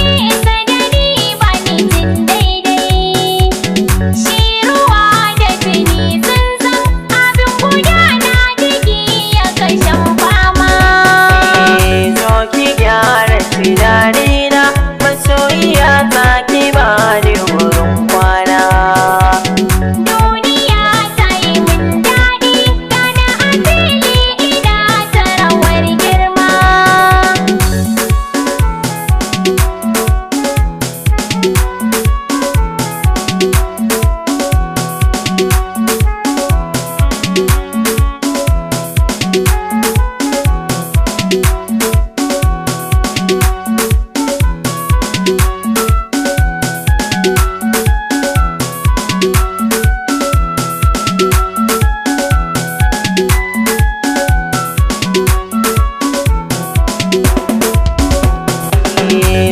nesa da ni ba ni jin daidai. Shi ruwa da jini sun san abin gudana jiki ya kashen fama. Zo ki gyara tunanina, masoyiya ta ki bani wurin kwana. Duniya ta yi min daɗi, gana a fili ina ta rawar girma.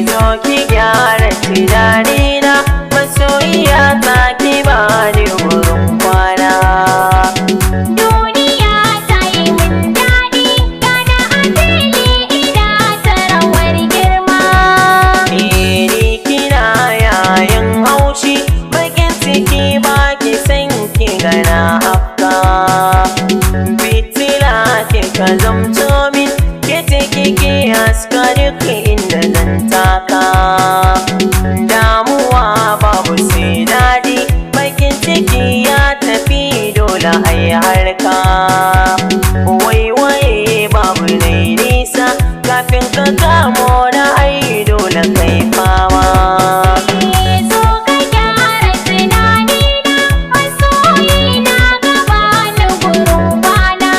Zo ki gyara tunanina, masoyiya ta ki bani wurin kwana. Duniya ta yi min daɗi, gana a fili ina ta rawar girma. Ni kina yayin haushi, bakin ciki baki san ki gana afka. Fitila kika zamto min, kiti kike haska duk inda zan taka. Damuwa babu sai daɗi, bakin ciki ya tafi dole ai harka. Waiwaye babu nai nisa, kafin ka kamo na ai dole kai fama. Zo ka gyara tunanina, masoyina gaba ni gurin kwana.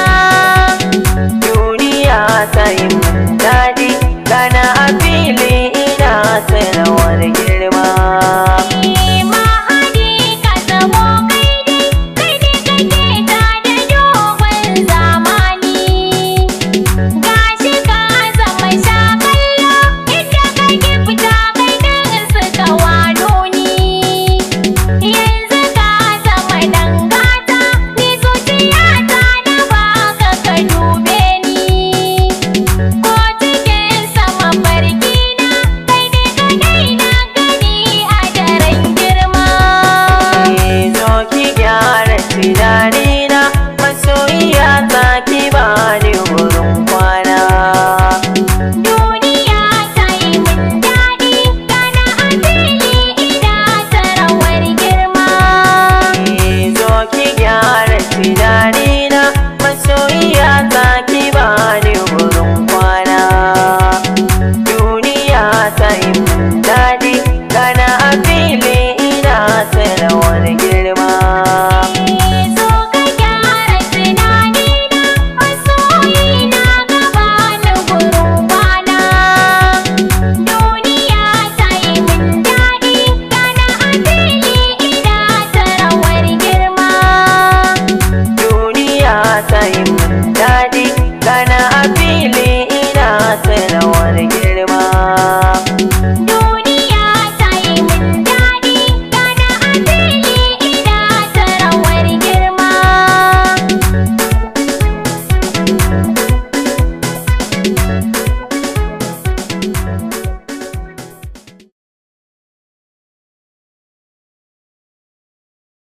Duniya ta yi min daɗi, gana a fili ina ta rawar girma. Mahadi ka zamo kai dai, kai ne kake ta da dogon zamani. Gashi ka zama shakallo, inda kake fita kai nan suka wano ni. Yanzu ka zama dangata, ni zuciyata na baka ka dube ni. Ko cikin sama farki na, kai ne kadai na gani a daren girma. Zo ki gyara tunanina, masoyiya ta ki bani wurin kwana. Duniya ta yi min daɗi, gana a fili ina ta rawar girma. Zo ki gyara tunanina, masoyiya ta ki bani wurin kwana. Duniya ta yi min daɗi,